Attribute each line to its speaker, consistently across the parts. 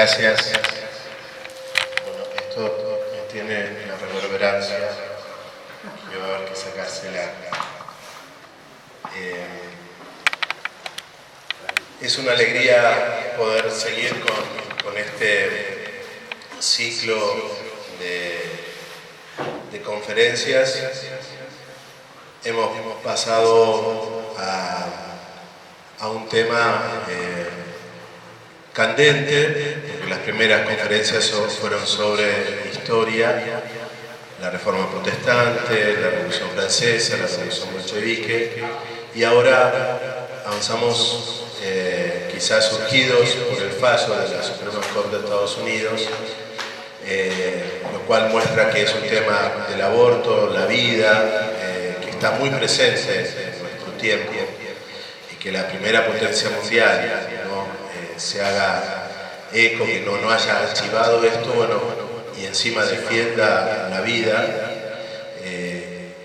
Speaker 1: gracias. Bueno, esto tiene una reverberancia que va a haber que sacársela. Es una alegría poder seguir con este ciclo de conferencias. Hemos pasado a un tema candente, porque las primeras conferencias fueron sobre historia, la Reforma Protestante, la Revolución Francesa, la Revolución Bolchevique, y ahora avanzamos quizás surgidos por el fallo de la Suprema Corte de Estados Unidos, lo cual muestra que es un tema del aborto, la vida, que está muy presente en nuestro tiempo, y que la primera potencia mundial se haga eco, que no haya archivado esto, bueno, y encima defienda la vida,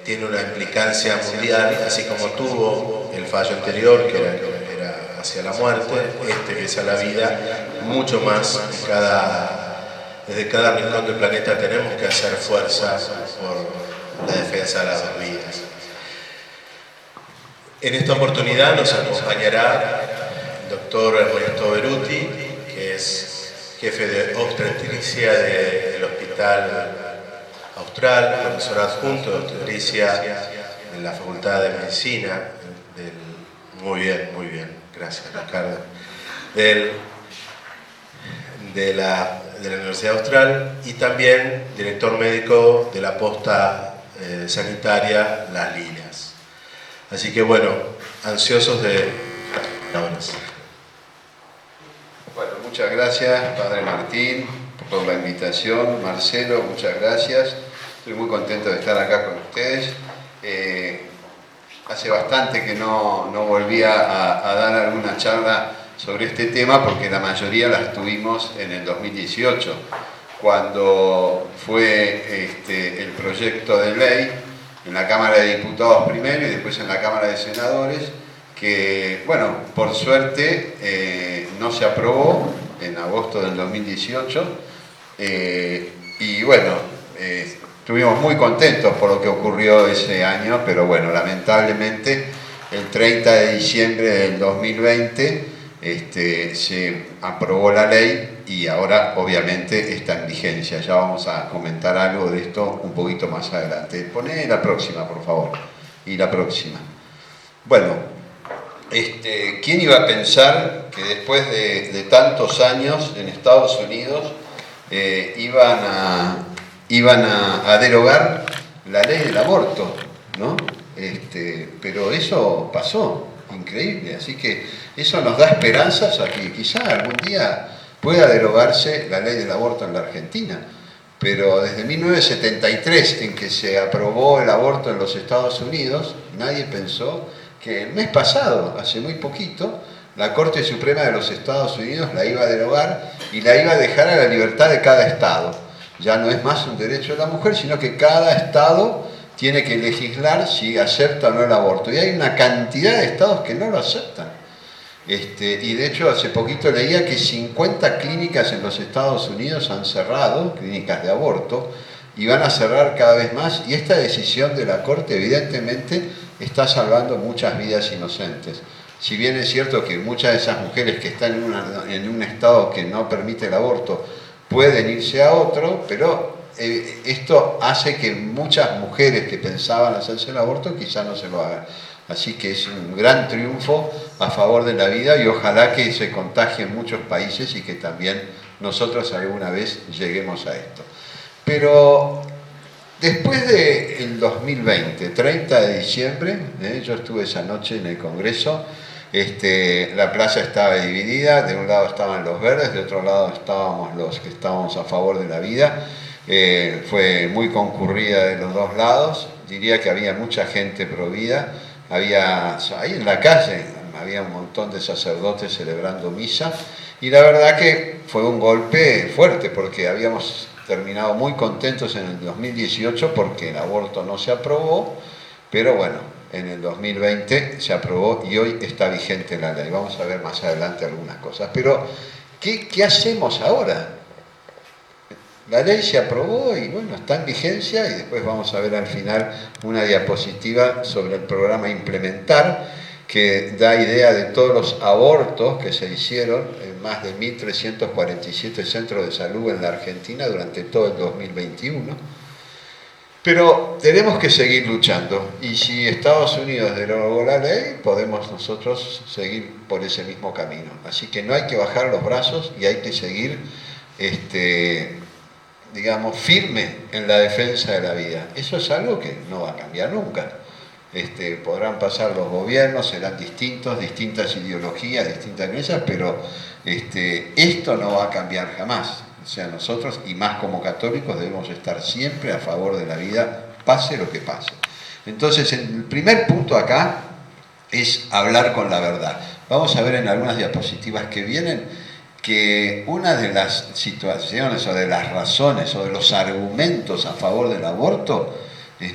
Speaker 1: tiene una implicancia mundial, así como tuvo el fallo anterior, que era hacia la muerte, que es a la vida, mucho más. Desde cada rincón del planeta tenemos que hacer fuerza por la defensa de las dos vidas. En esta oportunidad nos acompañará el doctor Ernesto Beruti, que es jefe de obstetricia del Hospital Austral, profesor adjunto de obstetricia en la Facultad de Medicina, muy bien, gracias Ricardo, de la Universidad Austral, y también director médico de la posta sanitaria Las Lilas. Así que bueno, ansiosos de ahora sí.
Speaker 2: Bueno, muchas gracias, Padre Martín, por la invitación. Marcelo, muchas gracias. Estoy muy contento de estar acá con ustedes. Hace bastante que no volvía a dar alguna charla sobre este tema, porque la mayoría las tuvimos en el 2018, cuando fue el proyecto de ley en la Cámara de Diputados primero y después en la Cámara de Senadores, que, bueno, por suerte no se aprobó en agosto del 2018, y bueno, estuvimos muy contentos por lo que ocurrió ese año, pero bueno, lamentablemente el 30 de diciembre del 2020 se aprobó la ley y ahora obviamente está en vigencia. Ya vamos a comentar algo de esto un poquito más adelante. Poné la próxima, por favor. Y la próxima. Bueno, ¿quién iba a pensar que después de tantos años en Estados Unidos iban a derogar la ley del aborto, ¿no? Pero eso pasó, increíble, así que eso nos da esperanzas a que quizá algún día pueda derogarse la ley del aborto en la Argentina. Pero desde 1973, en que se aprobó el aborto en los Estados Unidos, nadie pensó que el mes pasado, hace muy poquito, la Corte Suprema de los Estados Unidos la iba a derogar y la iba a dejar a la libertad de cada estado. Ya no es más un derecho de la mujer, sino que cada estado tiene que legislar si acepta o no el aborto. Y hay una cantidad de estados que no lo aceptan. Y de hecho hace poquito leía que 50 clínicas en los Estados Unidos han cerrado, clínicas de aborto, y van a cerrar cada vez más, y esta decisión de la Corte evidentemente está salvando muchas vidas inocentes. Si bien es cierto que muchas de esas mujeres que están en un estado que no permite el aborto pueden irse a otro, pero esto hace que muchas mujeres que pensaban hacerse el aborto quizá no se lo hagan. Así que es un gran triunfo a favor de la vida y ojalá que se contagie en muchos países y que también nosotros alguna vez lleguemos a esto. Pero después del 2020, 30 de diciembre, yo estuve esa noche en el Congreso, la plaza estaba dividida, de un lado estaban los verdes, de otro lado estábamos los que estábamos a favor de la vida. Fue muy concurrida de los dos lados, diría que había mucha gente pro vida. Ahí en la calle había un montón de sacerdotes celebrando misa, y la verdad que fue un golpe fuerte, porque habíamos terminado muy contentos en el 2018 porque el aborto no se aprobó, pero bueno, en el 2020 se aprobó y hoy está vigente la ley. Vamos a ver más adelante algunas cosas, pero ¿Qué hacemos ahora? La ley se aprobó y bueno, está en vigencia y después vamos a ver al final una diapositiva sobre el programa a implementar que da idea de todos los abortos que se hicieron en más de 1.347 centros de salud en la Argentina durante todo el 2021. Pero tenemos que seguir luchando y si Estados Unidos derogó la ley, podemos nosotros seguir por ese mismo camino. Así que no hay que bajar los brazos y hay que seguir digamos, firme en la defensa de la vida. Eso es algo que no va a cambiar nunca. Podrán pasar los gobiernos, serán distintos, distintas ideologías, distintas creencias, pero esto no va a cambiar jamás. O sea, nosotros, y más como católicos, debemos estar siempre a favor de la vida, pase lo que pase. Entonces, el primer punto acá es hablar con la verdad. Vamos a ver en algunas diapositivas que vienen que una de las situaciones o de las razones o de los argumentos a favor del aborto es,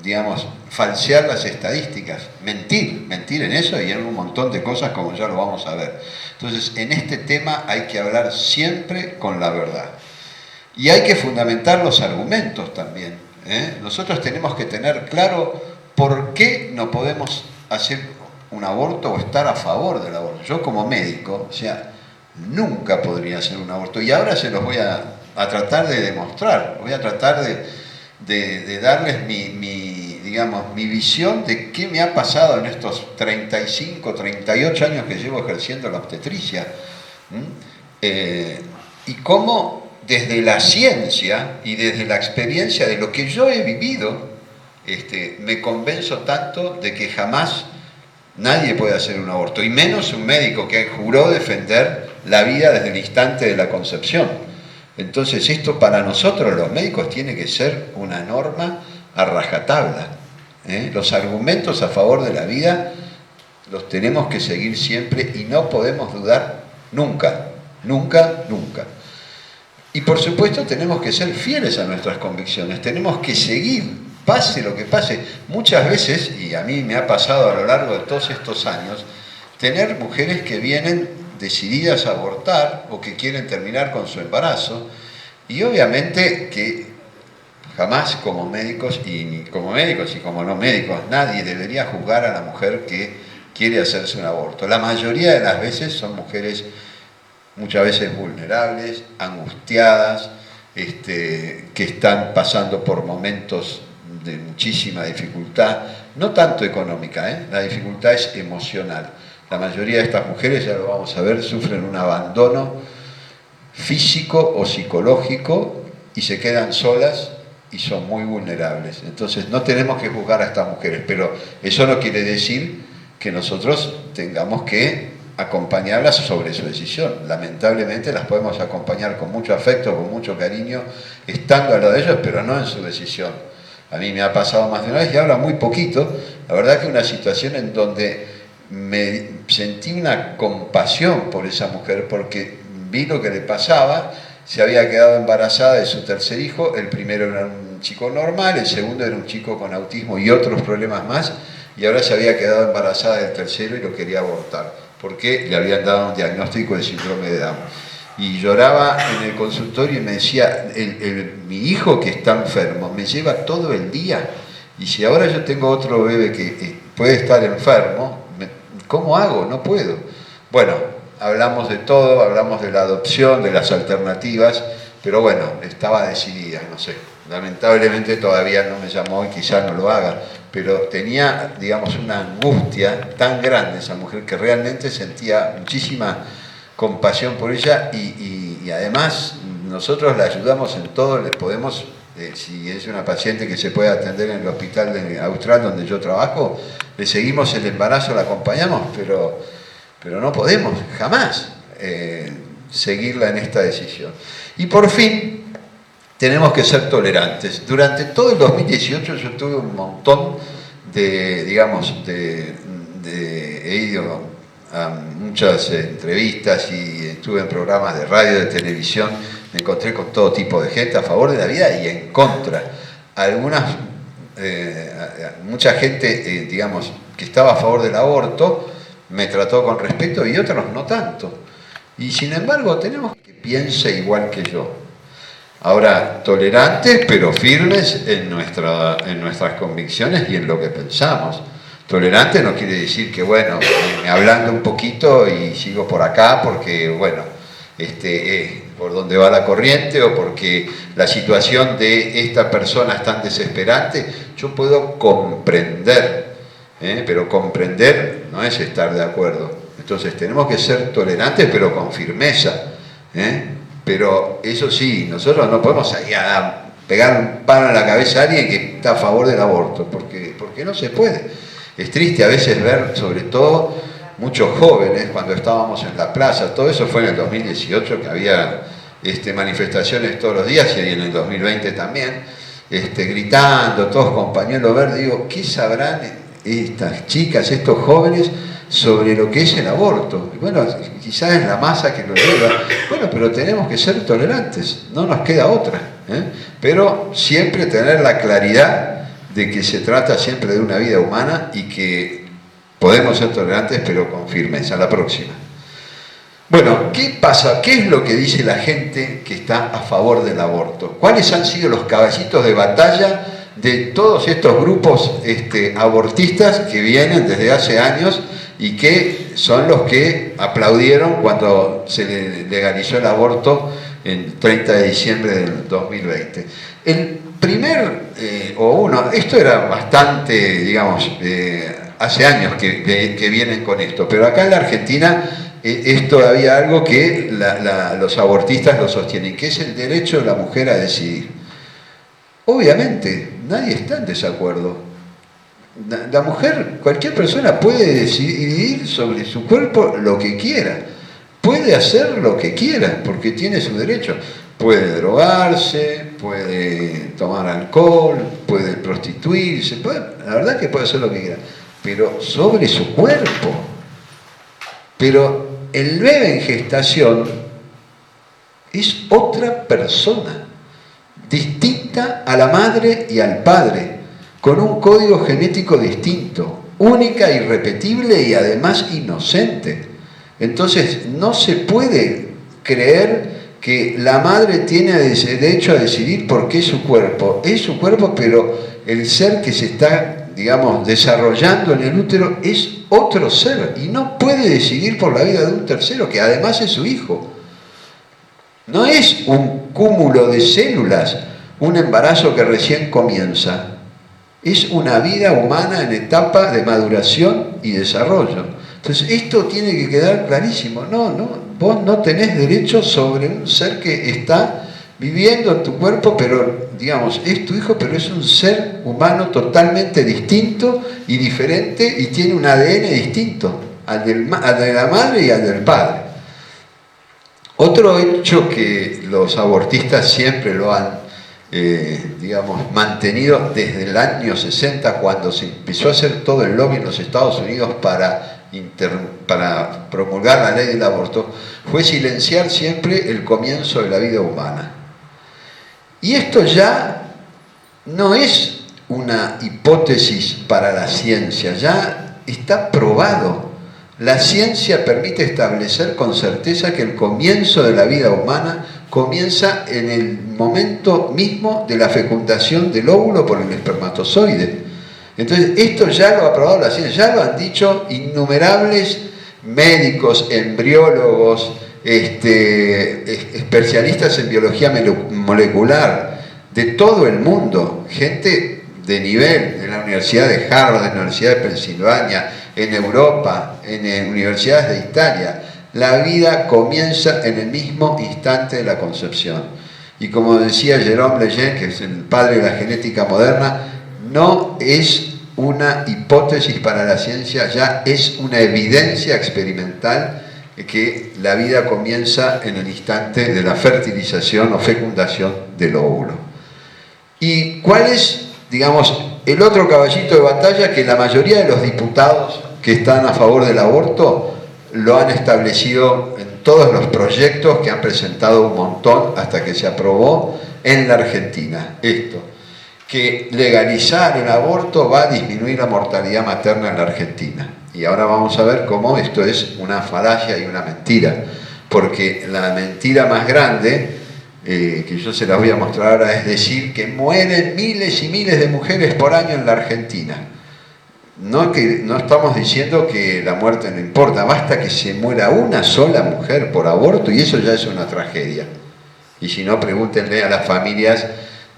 Speaker 2: digamos, falsear las estadísticas, mentir en eso y en un montón de cosas como ya lo vamos a ver. Entonces, en este tema hay que hablar siempre con la verdad. Y hay que fundamentar los argumentos también. Nosotros tenemos que tener claro por qué no podemos hacer un aborto o estar a favor del aborto. Yo como médico, o sea, nunca podría hacer un aborto. Y ahora se los voy a tratar de demostrar. Voy a tratar de darles mi visión de qué me ha pasado en estos 35, 38 años que llevo ejerciendo la obstetricia. Y cómo desde la ciencia y desde la experiencia de lo que yo he vivido, me convenzo tanto de que jamás nadie puede hacer un aborto, y menos un médico que juró defender la vida desde el instante de la concepción. Entonces esto para nosotros los médicos tiene que ser una norma a rajatabla. Los argumentos a favor de la vida los tenemos que seguir siempre y no podemos dudar nunca, nunca, nunca. Y por supuesto tenemos que ser fieles a nuestras convicciones, tenemos que seguir, pase lo que pase. Muchas veces, y a mí me ha pasado a lo largo de todos estos años, tener mujeres que vienen decididas a abortar o que quieren terminar con su embarazo, y obviamente que jamás como médicos y como no médicos, nadie debería juzgar a la mujer que quiere hacerse un aborto. La mayoría de las veces son mujeres muchas veces vulnerables, angustiadas, que están pasando por momentos de muchísima dificultad, no tanto económica, la dificultad es emocional. La mayoría de estas mujeres, ya lo vamos a ver, sufren un abandono físico o psicológico y se quedan solas y son muy vulnerables. Entonces no tenemos que juzgar a estas mujeres, pero eso no quiere decir que nosotros tengamos que acompañarlas sobre su decisión. Lamentablemente las podemos acompañar con mucho afecto, con mucho cariño, estando al lado de ellos, pero no en su decisión. A mí me ha pasado más de una vez y ahora muy poquito, la verdad que una situación en donde me sentí una compasión por esa mujer porque vi lo que le pasaba. Se había quedado embarazada de su tercer hijo, el primero era un chico normal, el segundo era un chico con autismo y otros problemas más, y ahora se había quedado embarazada del tercero y lo quería abortar, porque le habían dado un diagnóstico de síndrome de Down. Y lloraba en el consultorio y me decía, mi hijo que está enfermo me lleva todo el día, y si ahora yo tengo otro bebé que puede estar enfermo, ¿cómo hago? No puedo. Bueno, hablamos de todo, hablamos de la adopción, de las alternativas, pero bueno, estaba decidida, no sé. Lamentablemente todavía no me llamó y quizá no lo haga, pero tenía, digamos, una angustia tan grande esa mujer que realmente sentía muchísima compasión por ella y además nosotros la ayudamos en todo, le podemos, si es una paciente que se puede atender en el hospital de Austral donde yo trabajo, le seguimos el embarazo, la acompañamos, pero no podemos jamás seguirla en esta decisión. Y por fin, tenemos que ser tolerantes. Durante todo el 2018 yo tuve un montón he ido a muchas entrevistas y estuve en programas de radio, de televisión, me encontré con todo tipo de gente a favor de la vida y en contra. Mucha gente, que estaba a favor del aborto, me trató con respeto y otros no tanto. Y sin embargo tenemos que piense igual que yo. Ahora, tolerantes pero firmes en nuestras convicciones y en lo que pensamos. Tolerante no quiere decir que, bueno, me ablando un poquito y sigo por acá porque, bueno, por donde va la corriente o porque la situación de esta persona es tan desesperante. Yo puedo comprender, pero comprender no es estar de acuerdo. Entonces tenemos que ser tolerantes pero con firmeza. Pero eso sí, nosotros no podemos ir a pegar un palo en la cabeza a alguien que está a favor del aborto, porque no se puede. Es triste a veces ver, sobre todo, muchos jóvenes cuando estábamos en la plaza, todo eso fue en el 2018, que había manifestaciones todos los días, y en el 2020 también, gritando, todos con pañuelo verde. Digo, ¿qué sabrán estas chicas, estos jóvenes, sobre lo que es el aborto? Y bueno, quizás es la masa que lo lleva. Bueno, pero tenemos que ser tolerantes, no nos queda otra, pero siempre tener la claridad de que se trata siempre de una vida humana y que podemos ser tolerantes pero con firmeza. La próxima. Bueno, ¿qué pasa? ¿Qué es lo que dice la gente que está a favor del aborto? ¿Cuáles han sido los caballitos de batalla de todos estos grupos abortistas que vienen desde hace años y que son los que aplaudieron cuando se legalizó el aborto el 30 de diciembre del 2020? El primer, esto era bastante, digamos, hace años que vienen con esto, pero acá en la Argentina es todavía algo que los abortistas lo sostienen, que es el derecho de la mujer a decidir. Obviamente, nadie está en desacuerdo. La mujer, cualquier persona puede decidir sobre su cuerpo lo que quiera, puede hacer lo que quiera, porque tiene su derecho. Puede drogarse, puede tomar alcohol, puede prostituirse, la verdad que puede hacer lo que quiera, pero sobre su cuerpo. Pero el bebé en gestación es otra persona, distinta a la madre y al padre, con un código genético distinto, única, irrepetible y además inocente. Entonces no se puede creer que la madre tiene derecho a decidir por qué es su cuerpo. Es su cuerpo, pero el ser que se está, digamos, desarrollando en el útero es otro ser y no puede decidir por la vida de un tercero, que además es su hijo. No es un cúmulo de células, un embarazo que recién comienza. Es una vida humana en etapa de maduración y desarrollo. Entonces esto tiene que quedar clarísimo. Vos no tenés derecho sobre un ser que está viviendo en tu cuerpo, pero, digamos, es tu hijo, pero es un ser humano totalmente distinto y diferente y tiene un ADN distinto al de la madre y al del padre. Otro hecho que los abortistas siempre lo han, mantenido desde el año 60, cuando se empezó a hacer todo el lobby en los Estados Unidos para promulgar la ley del aborto, fue silenciar siempre el comienzo de la vida humana. Y esto ya no es una hipótesis para la ciencia, ya está probado. La ciencia permite establecer con certeza que el comienzo de la vida humana comienza en el momento mismo de la fecundación del óvulo por el espermatozoide. Entonces, esto ya lo ha probado la ciencia, ya lo han dicho innumerables médicos, embriólogos, especialistas en biología molecular de todo el mundo, gente de nivel en la Universidad de Harvard, en la Universidad de Pensilvania, en Europa, en universidades de Italia. La vida comienza en el mismo instante de la concepción. Y como decía Jérôme Lejeune, que es el padre de la genética moderna, no es una hipótesis para la ciencia, ya es una evidencia experimental que la vida comienza en el instante de la fertilización o fecundación del óvulo. ¿Y cuál es, digamos, el otro caballito de batalla que la mayoría de los diputados que están a favor del aborto lo han establecido en todos los proyectos que han presentado un montón hasta que se aprobó en la Argentina? Esto, que legalizar el aborto va a disminuir la mortalidad materna en la Argentina. Y ahora vamos a ver cómo esto es una falacia y una mentira. porque la mentira más grande, que yo se las voy a mostrar ahora, es decir que mueren miles y miles de mujeres por año en la Argentina. No estamos diciendo que la muerte no importa, basta que se muera una sola mujer por aborto y eso ya es una tragedia. Y si no, pregúntenle a las familias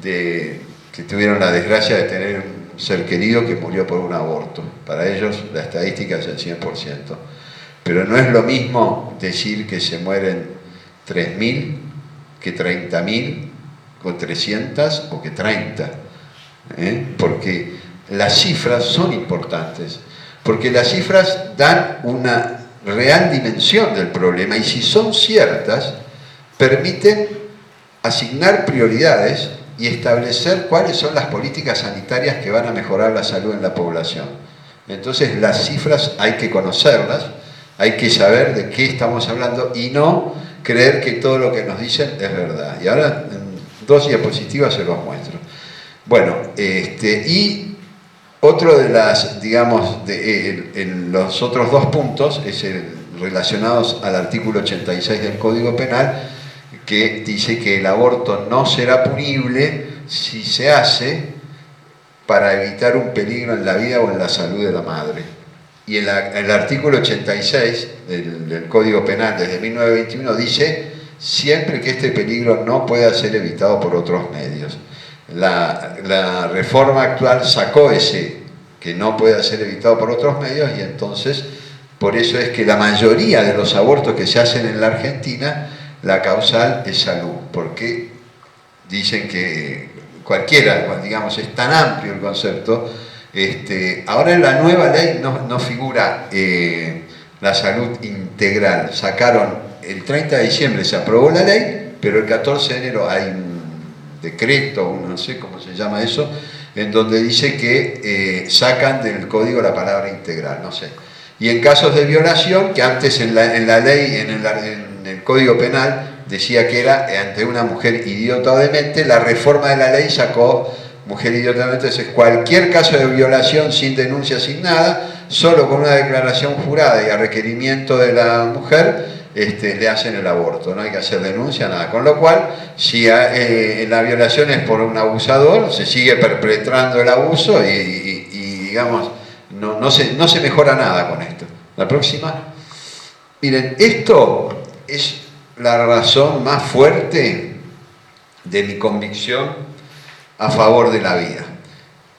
Speaker 2: que tuvieron la desgracia de tener un ser querido que murió por un aborto. Para ellos la estadística es el 100%. Pero no es lo mismo decir que se mueren 3.000 que 30.000, o 300 o que 30. Porque las cifras son importantes, porque las cifras dan una real dimensión del problema y si son ciertas, permiten asignar prioridades y establecer cuáles son las políticas sanitarias que van a mejorar la salud en la población. Entonces las cifras hay que conocerlas, hay que saber de qué estamos hablando y no creer que todo lo que nos dicen es verdad. Y ahora en 2 diapositivas se los muestro. Bueno, y otro de las, digamos, los otros 2 puntos es relacionados al artículo 86 del Código Penal, que dice que el aborto no será punible si se hace para evitar un peligro en la vida o en la salud de la madre. Y el artículo 86 del Código Penal desde 1921 dice siempre que este peligro no pueda ser evitado por otros medios. La reforma actual sacó ese que no pueda ser evitado por otros medios y entonces por eso es que la mayoría de los abortos que se hacen en la Argentina la causal es salud, porque dicen que cualquiera, digamos, es tan amplio el concepto. Ahora en la nueva ley no figura la salud integral. Sacaron, el 30 de diciembre se aprobó la ley, pero el 14 de enero hay un decreto, no sé cómo se llama eso, en donde dice que sacan del código la palabra integral, no sé. Y en casos de violación, que antes en la ley, en el Código Penal, decía que era ante una mujer idiota o demente, la reforma de la ley sacó mujer idiota o demente, entonces cualquier caso de violación sin denuncia, sin nada, solo con una declaración jurada y a requerimiento de la mujer, le hacen el aborto, no hay que hacer denuncia, nada. Con lo cual, si la violación es por un abusador, se sigue perpetrando el abuso y digamos, no se mejora nada con esto. La próxima. Miren, esto es la razón más fuerte de mi convicción a favor de la vida.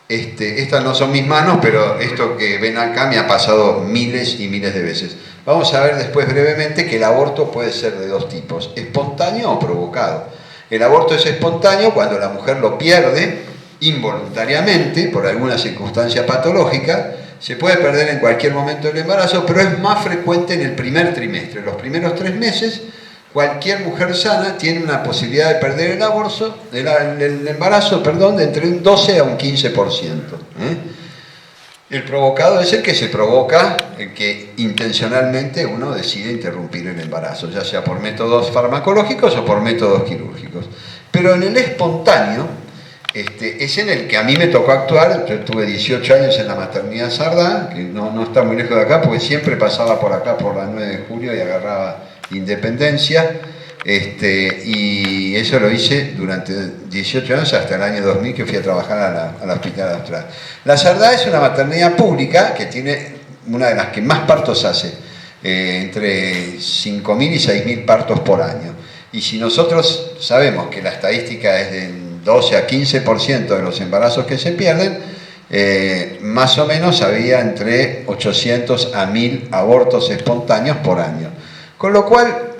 Speaker 2: Estas no son mis manos, pero esto que ven acá me ha pasado miles y miles de veces. Vamos a ver después brevemente que el aborto puede ser de 2 tipos, espontáneo o provocado. El aborto es espontáneo cuando la mujer lo pierde involuntariamente por alguna circunstancia patológica. Se puede perder en cualquier momento del embarazo, pero es más frecuente en el primer trimestre. Los primeros 3 meses, cualquier mujer sana tiene una posibilidad de perder el embarazo de entre un 12 a un 15%. El provocado es el que se provoca, el que intencionalmente uno decide interrumpir el embarazo, ya sea por métodos farmacológicos o por métodos quirúrgicos. Pero en el espontáneo, es en el que a mí me tocó actuar. Yo tuve 18 años en la maternidad Sardá, que no está muy lejos de acá, porque siempre pasaba por acá por la 9 de julio y agarraba Independencia, y eso lo hice durante 18 años hasta el año 2000 que fui a trabajar al Hospital Austral. La Sardá es una maternidad pública que tiene una de las que más partos hace, entre 5.000 y 6.000 partos por año. Y si nosotros sabemos que la estadística es del 12 a 15% de los embarazos que se pierden, más o menos había entre 800 a 1.000 abortos espontáneos por año. Con lo cual,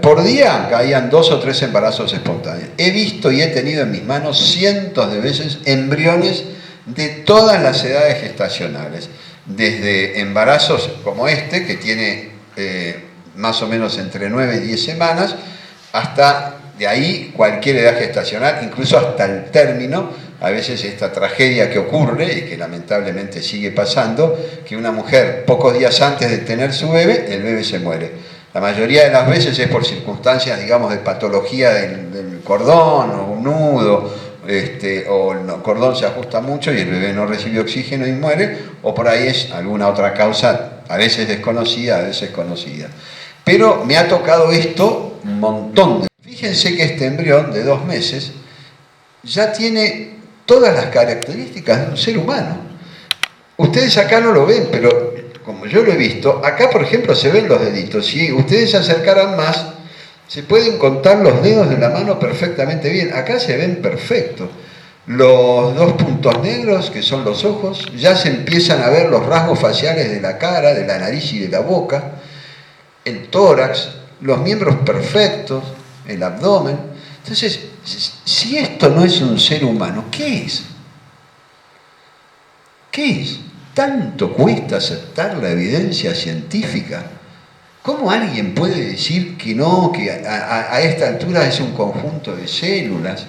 Speaker 2: por día caían 2 o 3 embarazos espontáneos. He visto y he tenido en mis manos cientos de veces embriones de todas las edades gestacionales. Desde embarazos como este, que tiene más o menos entre 9 y 10 semanas, hasta de ahí cualquier edad gestacional, incluso hasta el término. A veces esta tragedia que ocurre y que lamentablemente sigue pasando, que una mujer pocos días antes de tener su bebé, el bebé se muere. La mayoría de las veces es por circunstancias, digamos, de patología del cordón o un nudo, o el cordón se ajusta mucho y el bebé no recibe oxígeno y muere, o por ahí es alguna otra causa, a veces desconocida, a veces conocida. Pero me ha tocado esto un montón. Fíjense que este embrión de 2 meses ya tiene todas las características de un ser humano. Ustedes acá no lo ven, pero como yo lo he visto, acá por ejemplo se ven los deditos. Si ustedes se acercaran más, se pueden contar los dedos de la mano perfectamente bien. Acá se ven perfectos. Los 2 puntos negros, que son los ojos, ya se empiezan a ver los rasgos faciales de la cara, de la nariz y de la boca, el tórax, los miembros perfectos, el abdomen. Entonces, si esto no es un ser humano, ¿qué es? ¿Qué es? ¿Tanto cuesta aceptar la evidencia científica? ¿Cómo alguien puede decir que no, que a esta altura es un conjunto de células?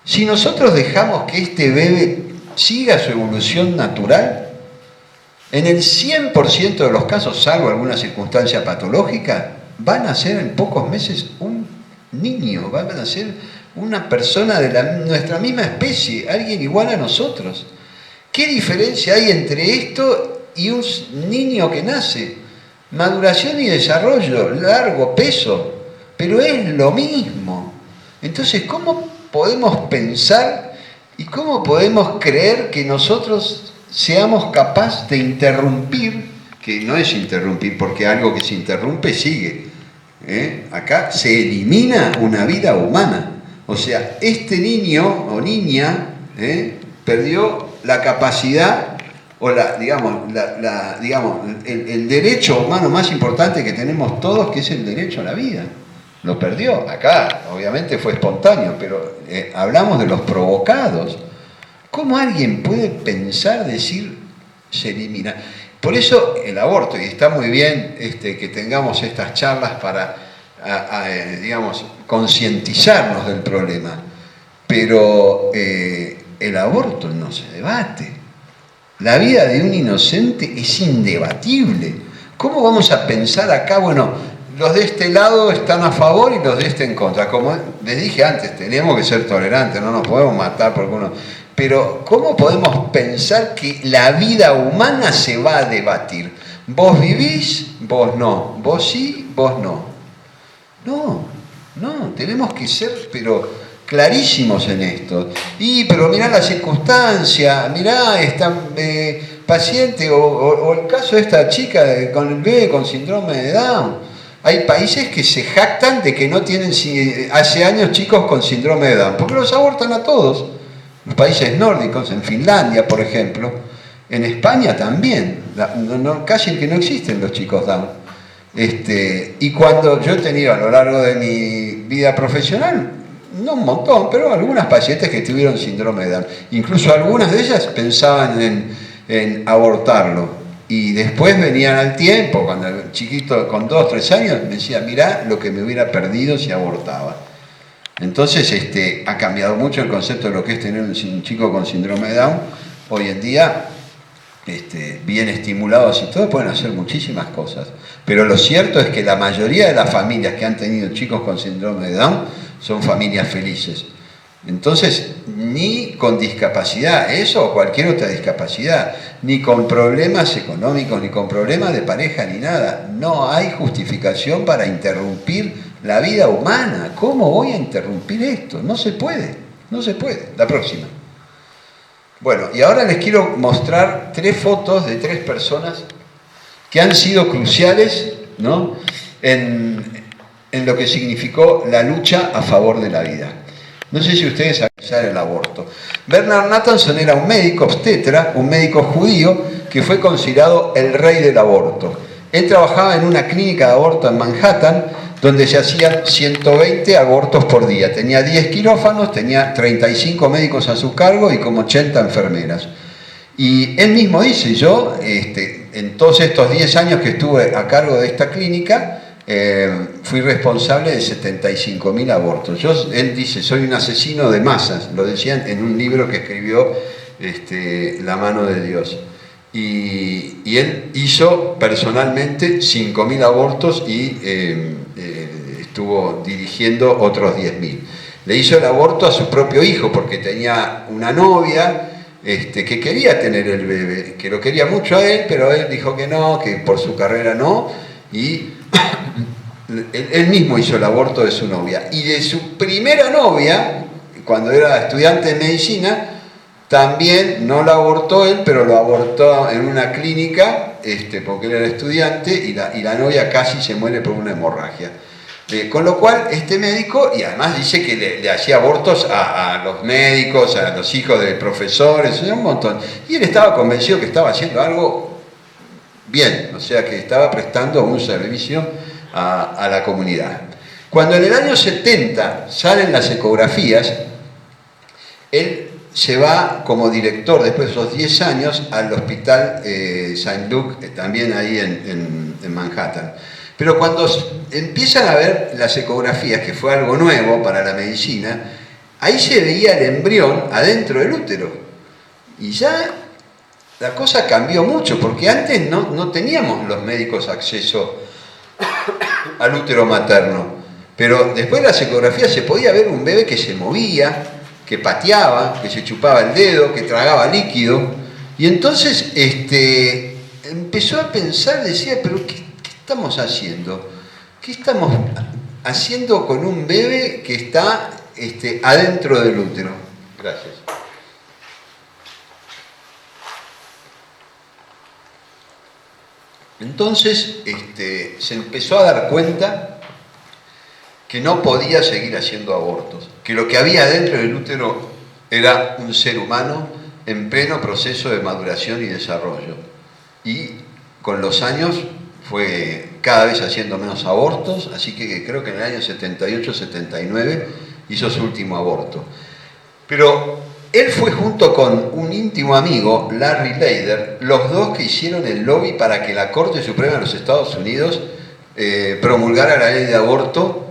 Speaker 2: Si nosotros dejamos que este bebé siga su evolución natural, en el 100% de los casos, salvo alguna circunstancia patológica, van a ser en pocos meses un niño, van a ser una persona de nuestra misma especie, alguien igual a nosotros. ¿Qué diferencia hay entre esto y un niño que nace? Maduración y desarrollo, largo, peso, pero es lo mismo. Entonces, ¿cómo podemos pensar y cómo podemos creer que nosotros seamos capaces de interrumpir, que no es interrumpir, porque algo que se interrumpe sigue? Acá se elimina una vida humana. O sea, este niño o niña perdió la capacidad o el derecho humano más importante que tenemos todos, que es el derecho a la vida. Lo perdió. Acá, obviamente, fue espontáneo, pero hablamos de los provocados. ¿Cómo alguien puede pensar, decir, se elimina? Por eso el aborto, y está muy bien que tengamos estas charlas para, concientizarnos del problema, pero el aborto no se debate. La vida de un inocente es indebatible. ¿Cómo vamos a pensar acá, bueno, los de este lado están a favor y los de este en contra? Como les dije antes, tenemos que ser tolerantes, no nos podemos matar porque uno... Pero ¿cómo podemos pensar que la vida humana se va a debatir? Vos vivís, vos no. Vos sí, vos no. No, tenemos que ser, pero clarísimos en esto. Pero mirá la circunstancia, mirá esta paciente o el caso de esta chica con el bebé con síndrome de Down. Hay países que se jactan de que no tienen hace años chicos con síndrome de Down, porque los abortan a todos. Los países nórdicos, en Finlandia, por ejemplo, en España también, casi que no existen los chicos Down. Y cuando yo he tenido a lo largo de mi vida profesional, no un montón, pero algunas pacientes que tuvieron síndrome de Down, incluso algunas de ellas pensaban en abortarlo. Y después venían al tiempo, cuando el chiquito con 2 o 3 años me decía, mirá lo que me hubiera perdido si abortaba. Entonces ha cambiado mucho el concepto de lo que es tener un chico con síndrome de Down. Hoy en día, bien estimulados y todo, pueden hacer muchísimas cosas. Pero lo cierto es que la mayoría de las familias que han tenido chicos con síndrome de Down son familias felices. Entonces, ni con discapacidad, eso o cualquier otra discapacidad, ni con problemas económicos, ni con problemas de pareja, ni nada. No hay justificación para interrumpir la vida humana. ¿Cómo voy a interrumpir esto? No se puede. La próxima. Bueno, y ahora les quiero mostrar 3 fotos de 3 personas que han sido cruciales, ¿no?, en lo que significó la lucha a favor de la vida. No sé si ustedes saben el aborto. Bernard Nathanson era un médico obstetra, un médico judío que fue considerado el rey del aborto. Él trabajaba en una clínica de aborto en Manhattan, donde se hacían 120 abortos por día. Tenía 10 quirófanos, tenía 35 médicos a su cargo y como 80 enfermeras. Y él mismo dice, yo, en todos estos 10 años que estuve a cargo de esta clínica, fui responsable de 75.000 abortos. Él dice, soy un asesino de masas, lo decían en un libro que escribió La mano de Dios. Y él hizo personalmente 5.000 abortos y estuvo dirigiendo otros 10.000. Le hizo el aborto a su propio hijo porque tenía una novia que quería tener el bebé, que lo quería mucho a él, pero él dijo que no, que por su carrera no, y él mismo hizo el aborto de su novia. Y de su primera novia, cuando era estudiante de medicina, también no lo abortó él, pero lo abortó en una clínica, porque él era estudiante, y la novia casi se muere por una hemorragia. Con lo cual, este médico, y además dice que le hacía abortos a los médicos, a los hijos de profesores, un montón. Y él estaba convencido que estaba haciendo algo bien, o sea, que estaba prestando un servicio a la comunidad. Cuando en el año 70 salen las ecografías, él se va como director, después de esos 10 años, al hospital Saint Luke, también ahí en Manhattan. Pero cuando empiezan a ver las ecografías, que fue algo nuevo para la medicina, ahí se veía el embrión adentro del útero. Y ya la cosa cambió mucho, porque antes no teníamos los médicos acceso al útero materno. Pero después de las ecografías se podía ver un bebé que se movía, que pateaba, que se chupaba el dedo, que tragaba líquido. Y entonces empezó a pensar, decía, pero ¿qué estamos haciendo? ¿Qué estamos haciendo con un bebé que está adentro del útero? Gracias. Entonces se empezó a dar cuenta que no podía seguir haciendo abortos, que lo que había dentro del útero era un ser humano en pleno proceso de maduración y desarrollo. Y con los años fue cada vez haciendo menos abortos, así que creo que en el año 78-79 hizo su último aborto. Pero él fue junto con un íntimo amigo, Larry Leider, los dos que hicieron el lobby para que la Corte Suprema de los Estados Unidos promulgara la ley de aborto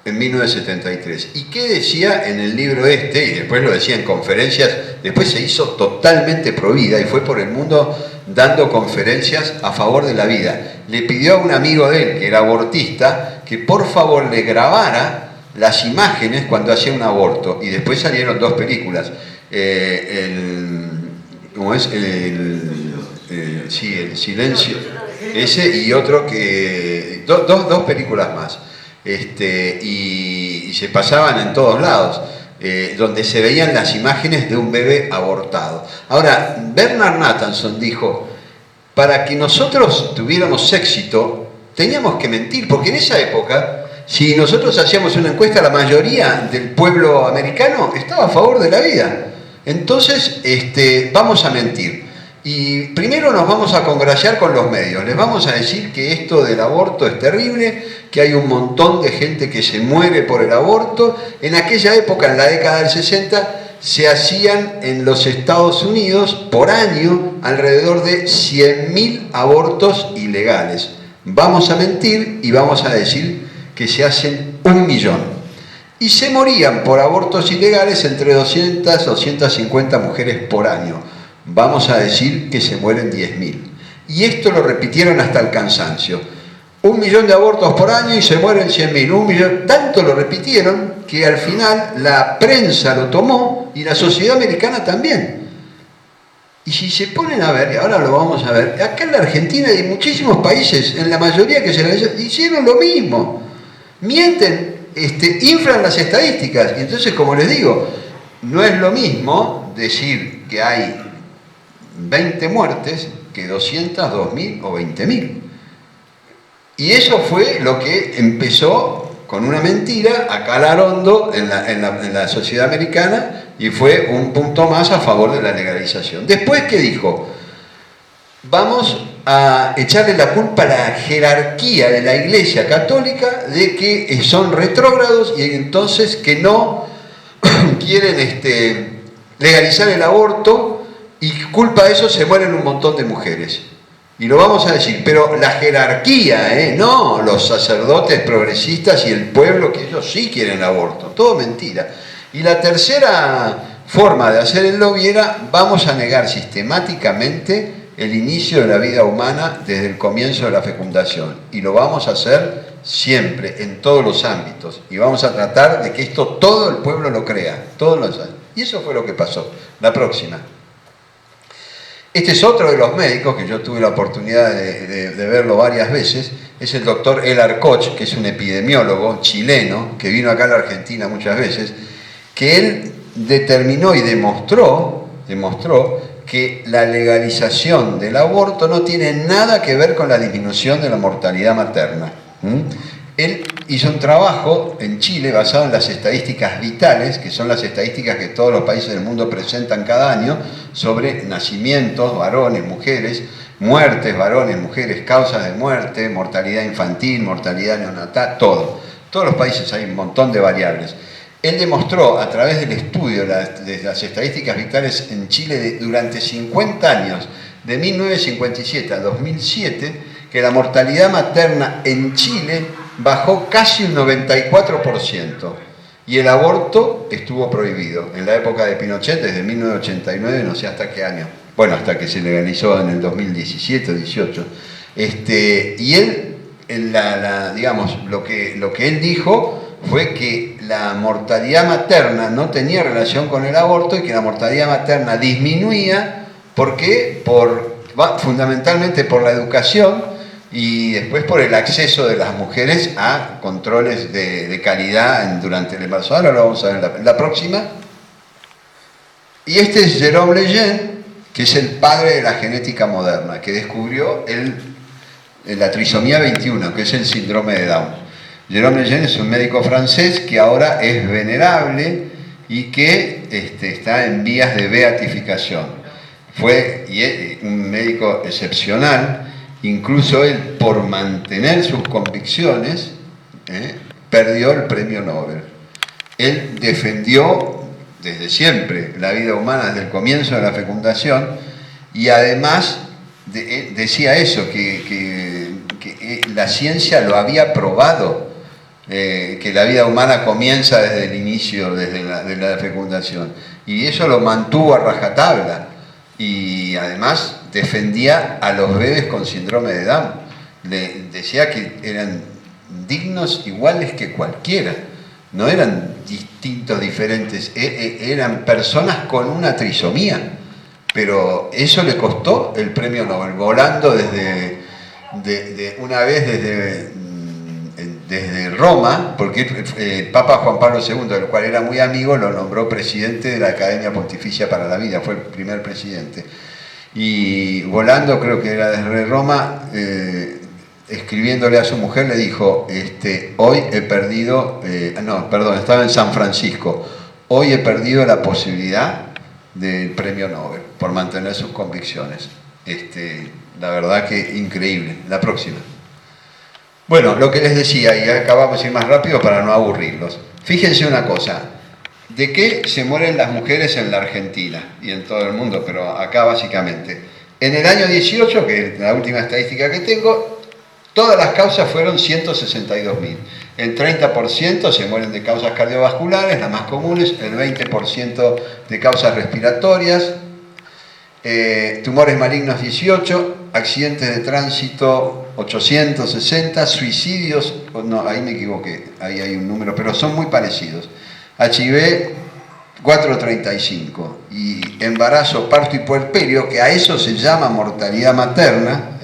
Speaker 2: en 1973. ¿Y qué decía en el libro y después lo decía en conferencias, después se hizo totalmente provida y fue por el mundo dando conferencias a favor de la vida? Le pidió a un amigo de él, que era abortista, que por favor le grabara las imágenes cuando hacía un aborto. Y después salieron dos películas. ¿Cómo es? Sí, El Silencio. Ese y otro que... Dos películas más. Y se pasaban en todos lados, donde se veían las imágenes de un bebé abortado. Ahora, Bernard Nathanson dijo, para que nosotros tuviéramos éxito, teníamos que mentir, porque en esa época, si nosotros hacíamos una encuesta, la mayoría del pueblo americano estaba a favor de la vida. Entonces, vamos a mentir. Y primero nos vamos a congraciar con los medios, les vamos a decir que esto del aborto es terrible, que hay un montón de gente que se muere por el aborto. En aquella época, en la década del 60, se hacían en los Estados Unidos por año alrededor de 100.000 abortos ilegales. Vamos a mentir y vamos a decir que se hacen 1 millón. Y se morían por abortos ilegales entre 200 a 250 mujeres por año. Vamos a decir que se mueren 10.000. Y esto lo repitieron hasta el cansancio. 1 millón de abortos por año y se mueren 100.000. 1 millón. Tanto lo repitieron que al final la prensa lo tomó y la sociedad americana también. Y si se ponen a ver, y ahora lo vamos a ver, acá en la Argentina y en muchísimos países, en la mayoría que se la hicieron lo mismo. Mienten, inflan las estadísticas. Y entonces, como les digo, no es lo mismo decir que hay 20 muertes que 200, 2.000 o 20.000. Y eso fue lo que empezó con una mentira a calar hondo en la sociedad americana y fue un punto más a favor de la legalización. Después, ¿qué dijo? Vamos a echarle la culpa a la jerarquía de la Iglesia Católica de que son retrógrados y entonces que no quieren legalizar el aborto. Y culpa de eso se mueren un montón de mujeres. Y lo vamos a decir, pero la jerarquía, no los sacerdotes progresistas y el pueblo, que ellos sí quieren aborto. Todo mentira. Y la tercera forma de hacer el lobby era, vamos a negar sistemáticamente el inicio de la vida humana desde el comienzo de la fecundación. Y lo vamos a hacer siempre, en todos los ámbitos. Y vamos a tratar de que esto todo el pueblo lo crea. Todos los años. Y eso fue lo que pasó. La próxima. Este es otro de los médicos que yo tuve la oportunidad de verlo varias veces, es el doctor Elar Koch, que es un epidemiólogo chileno, que vino acá a la Argentina muchas veces, que él determinó y demostró que la legalización del aborto no tiene nada que ver con la disminución de la mortalidad materna. Él hizo un trabajo en Chile basado en las estadísticas vitales, que son las estadísticas que todos los países del mundo presentan cada año, sobre nacimientos, varones, mujeres, muertes, varones, mujeres, causas de muerte, mortalidad infantil, mortalidad neonatal, todo. Todos los países hay un montón de variables. Él demostró a través del estudio de las estadísticas vitales en Chile durante 50 años, de 1957 a 2007, que la mortalidad materna en Chile bajó casi un 94% y el aborto estuvo prohibido en la época de Pinochet desde 1989, no sé hasta qué año, bueno, hasta que se legalizó en el 2017 o 18. Y él, digamos, lo que él dijo fue que la mortalidad materna no tenía relación con el aborto y que la mortalidad materna disminuía, ¿por qué? Fundamentalmente por la educación y después por el acceso de las mujeres a controles de calidad durante el embarazo. Ahora lo vamos a ver en la próxima. Y este es Jerome Lejeune, que es el padre de la genética moderna, que descubrió la trisomía 21, que es el síndrome de Down. Jerome Lejeune es un médico francés que ahora es venerable y que está en vías de beatificación. Fue un médico excepcional. Incluso él, por mantener sus convicciones, perdió el premio Nobel. Él defendió desde siempre la vida humana desde el comienzo de la fecundación y además decía eso, que la ciencia lo había probado, que la vida humana comienza desde el inicio, desde la fecundación. Y eso lo mantuvo a rajatabla. Y además defendía a los bebés con síndrome de Down. Decía que eran dignos iguales que cualquiera, no eran distintos, diferentes, eran personas con una trisomía, pero eso le costó el premio Nobel, volando una vez desde Roma, porque el Papa Juan Pablo II, del cual era muy amigo, lo nombró presidente de la Academia Pontificia para la Vida, fue el primer presidente. Y volando, creo que era desde Roma, escribiéndole a su mujer, le dijo, hoy he perdido, estaba en San Francisco, hoy he perdido la posibilidad del premio Nobel por mantener sus convicciones. La verdad que increíble. La próxima. Bueno, lo que les decía, y acabamos de ir más rápido para no aburrirlos. Fíjense una cosa, ¿de qué se mueren las mujeres en la Argentina y en todo el mundo? Pero acá básicamente. En el año 18, que es la última estadística que tengo, todas las causas fueron 162.000. El 30% se mueren de causas cardiovasculares, las más comunes, el 20% de causas respiratorias, tumores malignos 18, accidentes de tránsito 860, suicidios, no, ahí me equivoqué, ahí hay un número, pero son muy parecidos. HIV 435 y embarazo, parto y puerperio, que a eso se llama mortalidad materna.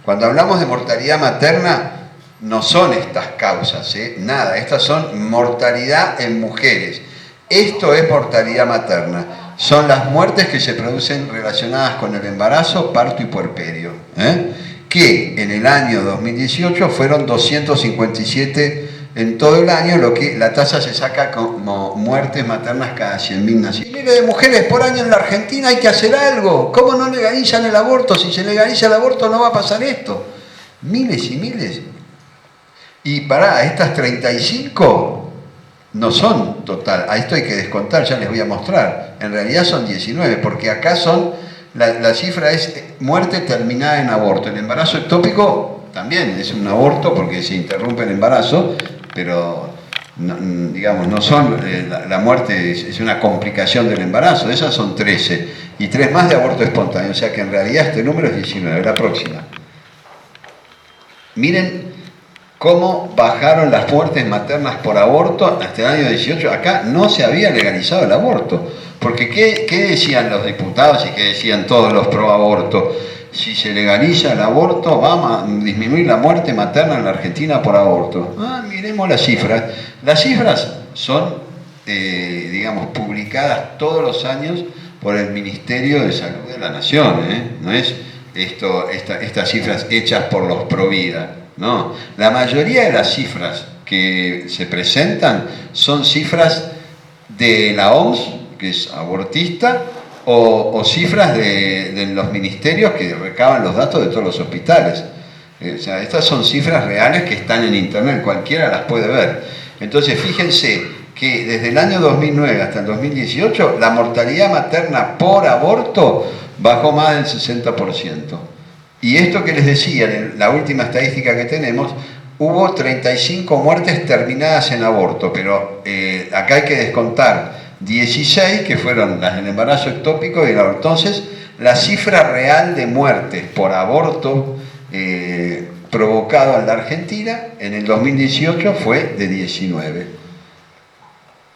Speaker 2: Cuando hablamos de mortalidad materna no son estas causas, nada, estas son mortalidad en mujeres. Esto es mortalidad materna, son las muertes que se producen relacionadas con el embarazo, parto y puerperio, que en el año 2018 fueron 257 en todo el año, lo que la tasa se saca como muertes maternas cada 100.000 nacidos. Miles de mujeres por año en la Argentina, hay que hacer algo. ¿Cómo no legalizan el aborto? Si se legaliza el aborto no va a pasar esto. Miles y miles. Y estas 35 no son total. A esto hay que descontar, ya les voy a mostrar. En realidad son 19, porque acá la cifra es muerte terminada en aborto. El embarazo ectópico también es un aborto porque se interrumpe el embarazo, pero no son, la muerte es una complicación del embarazo. Esas son 13 y 3 más de aborto espontáneo, o sea que en realidad este número es 19. La próxima. Miren cómo bajaron las muertes maternas por aborto hasta el año 18. Acá no se había legalizado el aborto. Porque ¿qué decían los diputados y qué decían todos los pro aborto? Si se legaliza el aborto, vamos a disminuir la muerte materna en la Argentina por aborto. Miremos las cifras. Las cifras son, digamos, publicadas todos los años por el Ministerio de Salud de la Nación. No es estas cifras hechas por los pro vida. No. La mayoría de las cifras que se presentan son cifras de la OMS, que es abortista, o cifras de los ministerios que recaban los datos de todos los hospitales. O sea, estas son cifras reales que están en internet, cualquiera las puede ver. Entonces, fíjense que desde el año 2009 hasta el 2018, la mortalidad materna por aborto bajó más del 60%. Y esto que les decía, en la última estadística que tenemos, hubo 35 muertes terminadas en aborto, pero acá hay que descontar 16 que fueron las del embarazo ectópico y entonces la cifra real de muertes por aborto provocado en la Argentina en el 2018 fue de 19.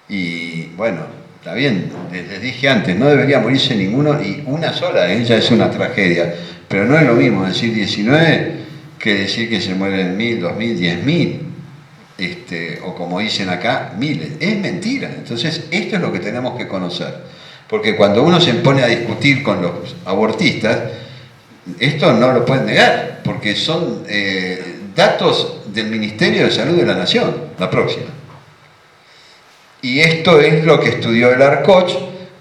Speaker 2: Y bueno, está bien, les dije antes, no debería morirse ninguno y una sola, ella es una tragedia, pero no es lo mismo decir 19 que decir que se mueren 1000, 2000, 10.000. O como dicen acá, miles. Es mentira. Entonces, esto es lo que tenemos que conocer. Porque cuando uno se pone a discutir con los abortistas, esto no lo pueden negar, porque son datos del Ministerio de Salud de la Nación. La próxima. Y esto es lo que estudió el ARCOCH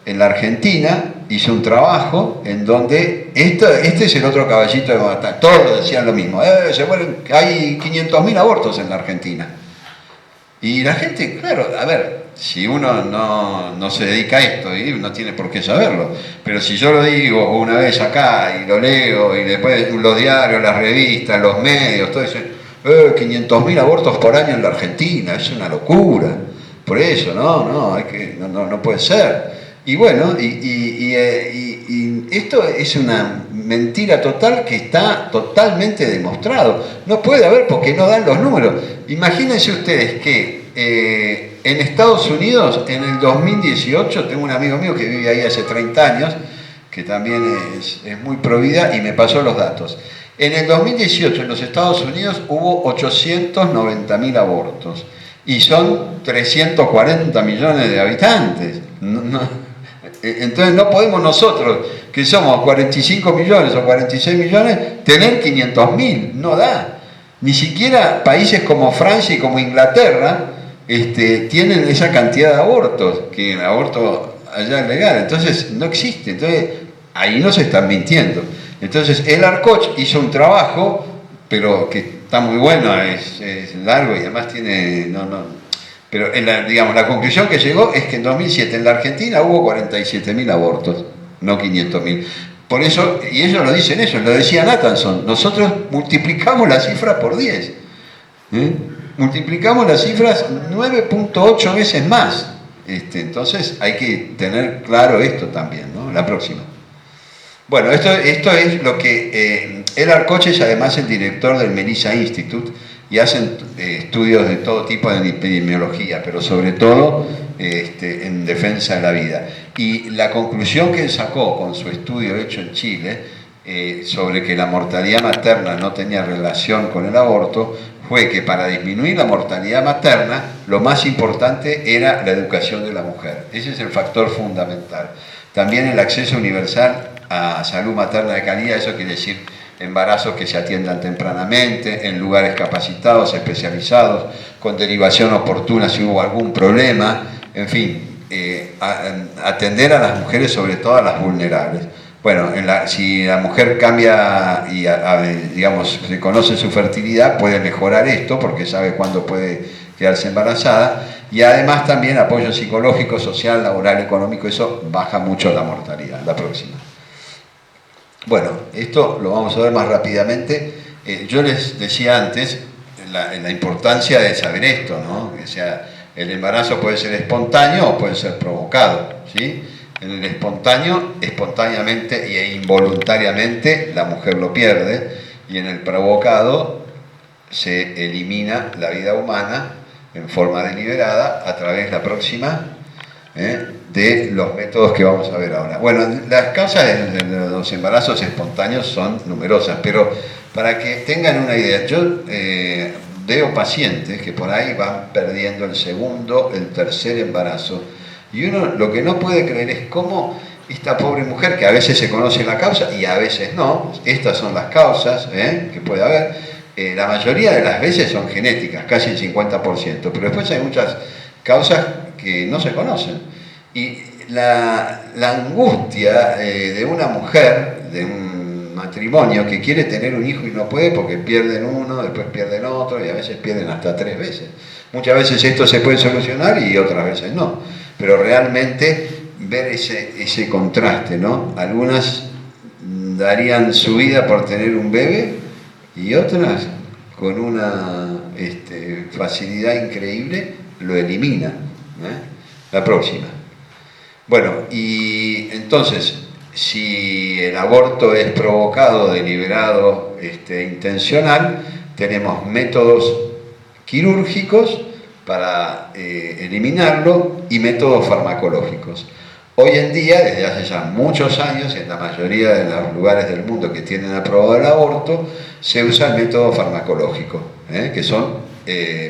Speaker 2: en la Argentina, hizo un trabajo en donde, este es el otro caballito de batalla, todos decían lo mismo, hay 500.000 abortos en la Argentina. Y la gente, claro, a ver, si uno no se dedica a esto, y no tiene por qué saberlo, pero si yo lo digo una vez acá y lo leo, y después los diarios, las revistas, los medios, todo eso, 500.000 abortos por año en la Argentina, es una locura. Por eso, no puede ser. Y bueno, y esto es una mentira total que está totalmente demostrado. No puede haber porque no dan los números. Imagínense ustedes que en Estados Unidos, en el 2018, tengo un amigo mío que vive ahí hace 30 años, que también es muy pro vida y me pasó los datos. En el 2018 en los Estados Unidos hubo 890.000 abortos y son 340 millones de habitantes. Entonces no podemos nosotros, que somos 45 millones o 46 millones, tener 500.000, no da. Ni siquiera países como Francia y como Inglaterra tienen esa cantidad de abortos, que el aborto allá es legal, entonces no existe, entonces ahí no se están mintiendo. Entonces el ARCOCH hizo un trabajo, pero que está muy bueno, es largo y además tiene... Pero digamos, la conclusión que llegó es que en 2007 en la Argentina hubo 47.000 abortos, no 500.000. Por eso, y ellos lo dicen eso, lo decía Nathanson, nosotros multiplicamos la cifra por 10. Multiplicamos las cifras 9.8 veces más. Entonces hay que tener claro esto también, ¿no? La próxima. Bueno, esto es lo que... el ARCOCH es además el director del Melissa Institute, y hacen estudios de todo tipo de epidemiología, pero sobre todo en defensa de la vida. Y la conclusión que él sacó con su estudio hecho en Chile sobre que la mortalidad materna no tenía relación con el aborto fue que para disminuir la mortalidad materna lo más importante era la educación de la mujer. Ese es el factor fundamental. También el acceso universal a salud materna de calidad, eso quiere decir embarazos que se atiendan tempranamente, en lugares capacitados, especializados, con derivación oportuna si hubo algún problema, en fin, atender a las mujeres, sobre todo a las vulnerables. Bueno, si la mujer cambia y digamos, reconoce su fertilidad, puede mejorar esto porque sabe cuándo puede quedarse embarazada, y además también apoyo psicológico, social, laboral, económico, eso baja mucho la mortalidad. La próxima. Bueno, esto lo vamos a ver más rápidamente. Yo les decía antes la importancia de saber esto, ¿no? O sea, el embarazo puede ser espontáneo o puede ser provocado, ¿sí? En el espontáneo, espontáneamente e involuntariamente la mujer lo pierde, y en el provocado se elimina la vida humana en forma deliberada a través, la próxima, de los métodos que vamos a ver ahora. Bueno, las causas de los embarazos espontáneos son numerosas, pero para que tengan una idea, yo veo pacientes que por ahí van perdiendo el segundo, el tercer embarazo, y uno lo que no puede creer es cómo esta pobre mujer, que a veces se conoce la causa y a veces no, estas son las causas que puede haber, la mayoría de las veces son genéticas, casi el 50%, pero después hay muchas causas que no se conocen. Y la angustia de una mujer, de un matrimonio que quiere tener un hijo y no puede porque pierden uno, después pierden otro y a veces pierden hasta 3 veces. Muchas veces esto se puede solucionar y otras veces no, pero realmente ver ese contraste, ¿no? Algunas darían su vida por tener un bebé y otras con una facilidad increíble lo eliminan. La próxima. Bueno, y entonces, si el aborto es provocado, deliberado, intencional, tenemos métodos quirúrgicos para eliminarlo y métodos farmacológicos. Hoy en día, desde hace ya muchos años, en la mayoría de los lugares del mundo que tienen aprobado el aborto, se usa el método farmacológico, que son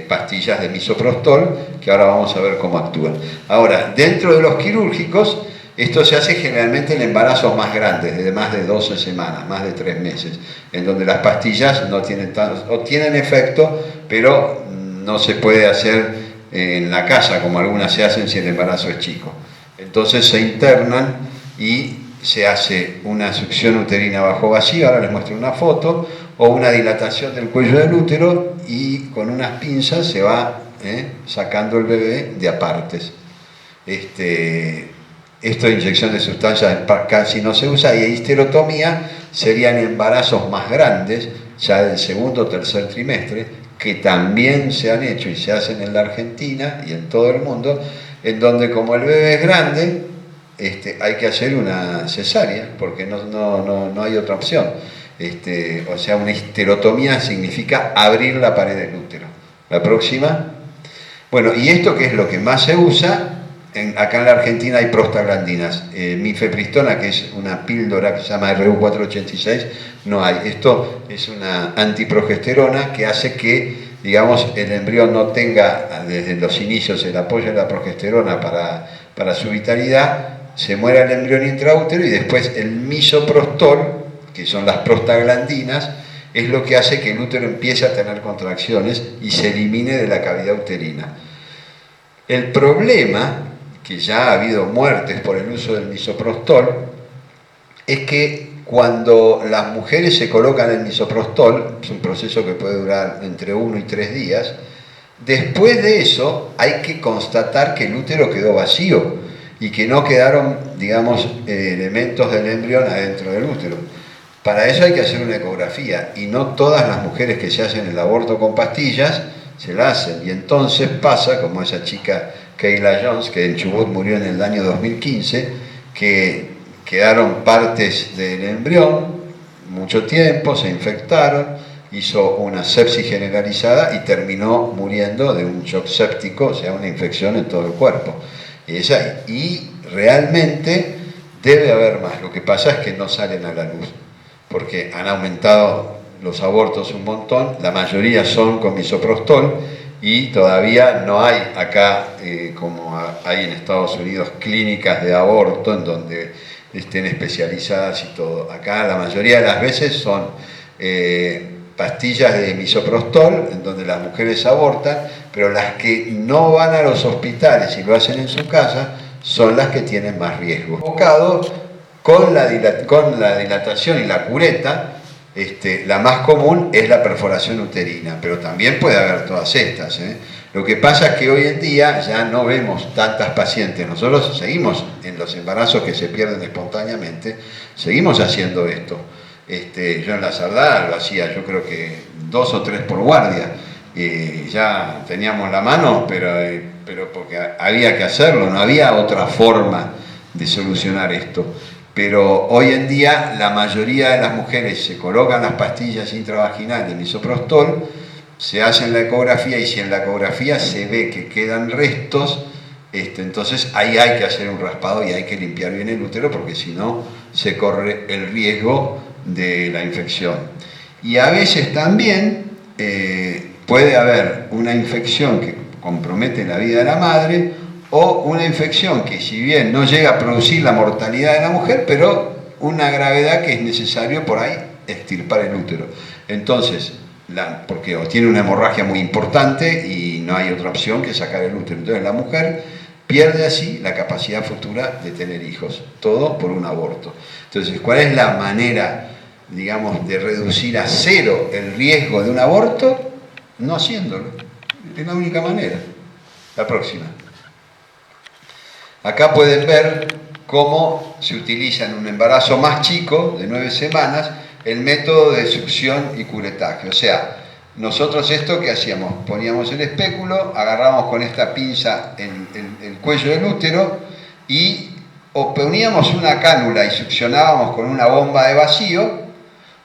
Speaker 2: pastillas de misoprostol, que ahora vamos a ver cómo actúan. Ahora, dentro de los quirúrgicos, esto se hace generalmente en embarazos más grandes, de más de 12 semanas, más de 3 meses, en donde las pastillas no tienen o tienen efecto, pero no se puede hacer en la casa, como algunas se hacen si el embarazo es chico. Entonces se internan y se hace una succión uterina bajo vacío, ahora les muestro una foto, o una dilatación del cuello del útero y con unas pinzas se va sacando el bebé de apartes. Esto de inyección de sustancias casi no se usa, y histerotomía serían embarazos más grandes, ya del segundo o tercer trimestre, que también se han hecho y se hacen en la Argentina y en todo el mundo, en donde como el bebé es grande, hay que hacer una cesárea, porque no hay otra opción. O sea, una histerotomía significa abrir la pared del útero. La próxima. Bueno, y esto que es lo que más se usa, acá en la Argentina hay prostaglandinas. Mifepristona, que es una píldora que se llama RU486, no hay. Esto es una antiprogesterona que hace que, digamos, el embrión no tenga desde los inicios el apoyo de la progesterona para su vitalidad, se muera el embrión intraútero y después el misoprostol, que son las prostaglandinas, es lo que hace que el útero empiece a tener contracciones y se elimine de la cavidad uterina. El problema, que ya ha habido muertes por el uso del misoprostol, es que cuando las mujeres se colocan el misoprostol, es un proceso que puede durar entre 1 y 3 días, después de eso hay que constatar que el útero quedó vacío y que no quedaron, digamos, elementos del embrión adentro del útero. Para eso hay que hacer una ecografía, y no todas las mujeres que se hacen el aborto con pastillas se la hacen, y entonces pasa, como esa chica Kayla Jones, que en Chubut murió en el año 2015, que quedaron partes del embrión mucho tiempo, se infectaron, hizo una sepsis generalizada y terminó muriendo de un shock séptico, o sea, una infección en todo el cuerpo. Y realmente debe haber más. Lo que pasa es que no salen a la luz, porque han aumentado los abortos un montón, la mayoría son con misoprostol, y todavía no hay acá, como hay en Estados Unidos, clínicas de aborto en donde estén especializadas y todo. Acá la mayoría de las veces son pastillas de misoprostol, en donde las mujeres abortan, pero las que no van a los hospitales y lo hacen en su casa son las que tienen más riesgo. Con la dilatación y la cureta, la más común es la perforación uterina, pero también puede haber todas estas. Lo que pasa es que hoy en día ya no vemos tantas pacientes. Nosotros seguimos en los embarazos que se pierden espontáneamente, seguimos haciendo esto. Yo en la Sardá lo hacía, yo creo que 2 o 3 por guardia. Ya teníamos la mano, pero porque había que hacerlo, no había otra forma de solucionar esto. Pero hoy en día la mayoría de las mujeres se colocan las pastillas intravaginales de misoprostol se hace la ecografía y si en la ecografía se ve que quedan restos, entonces ahí hay que hacer un raspado y hay que limpiar bien el útero porque si no se corre el riesgo de la infección. Y a veces también puede haber una infección que compromete la vida de la madre o una infección que si bien no llega a producir la mortalidad de la mujer, pero una gravedad que es necesario por ahí extirpar el útero. Entonces, porque tiene una hemorragia muy importante y no hay otra opción que sacar el útero. Entonces la mujer pierde así la capacidad futura de tener hijos, todo por un aborto. Entonces, ¿cuál es la manera, digamos, de reducir a cero el riesgo de un aborto? No haciéndolo. Es la única manera. La próxima. Acá pueden ver cómo se utiliza en un embarazo más chico, de 9 semanas, el método de succión y curetaje. O sea, nosotros esto que hacíamos, poníamos el espéculo, agarrábamos con esta pinza el cuello del útero y o poníamos una cánula y succionábamos con una bomba de vacío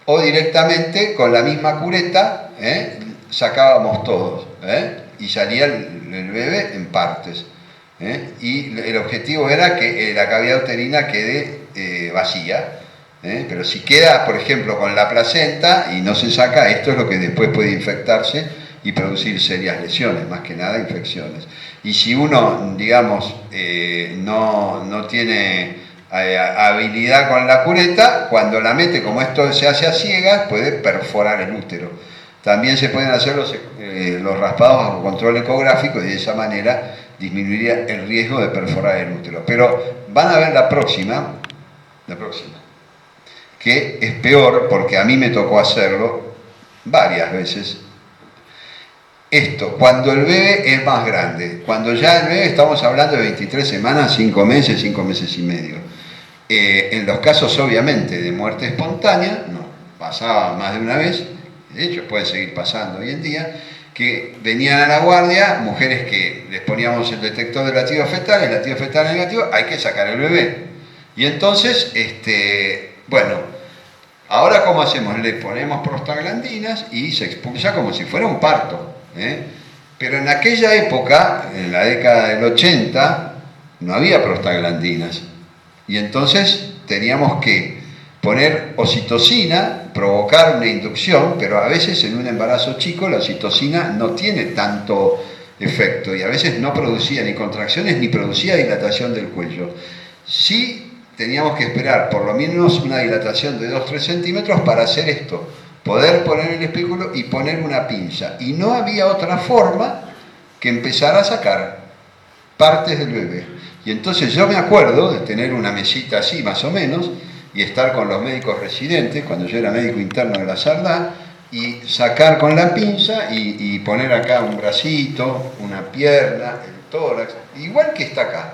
Speaker 2: o directamente con la misma cureta sacábamos todos y salía el bebé en partes. Y el objetivo era que la cavidad uterina quede vacía. Pero si queda, por ejemplo, con la placenta y no se saca, esto es lo que después puede infectarse y producir serias lesiones, más que nada infecciones. Y si uno, digamos, no tiene habilidad con la cureta, cuando la mete, como esto se hace a ciegas, puede perforar el útero. También se pueden hacer los raspados bajo control ecográfico y de esa manera disminuiría el riesgo de perforar el útero. Pero van a ver la próxima, que es peor porque a mí me tocó hacerlo varias veces. Esto, cuando el bebé es más grande, cuando ya el bebé estamos hablando de 23 semanas, 5 meses y medio. En los casos obviamente de muerte espontánea, no, pasaba más de una vez, de hecho puede seguir pasando hoy en día, que venían a la guardia mujeres que les poníamos el detector de latido fetal, el latido fetal negativo, hay que sacar el bebé. Y entonces, bueno, ahora ¿cómo hacemos? Le ponemos prostaglandinas y se expulsa como si fuera un parto. Pero en aquella época, en la década del 80, no había prostaglandinas. Y entonces teníamos que poner oxitocina, provocar una inducción, pero a veces en un embarazo chico la oxitocina no tiene tanto efecto y a veces no producía ni contracciones ni producía dilatación del cuello. Sí teníamos que esperar por lo menos una dilatación de 2-3 centímetros para hacer esto, poder poner el espéculo y poner una pinza. Y no había otra forma que empezar a sacar partes del bebé. Y entonces yo me acuerdo de tener una mesita así más o menos y estar con los médicos residentes, cuando yo era médico interno de la Sardá, y sacar con la pinza y poner acá un bracito, una pierna, el tórax, igual que está acá.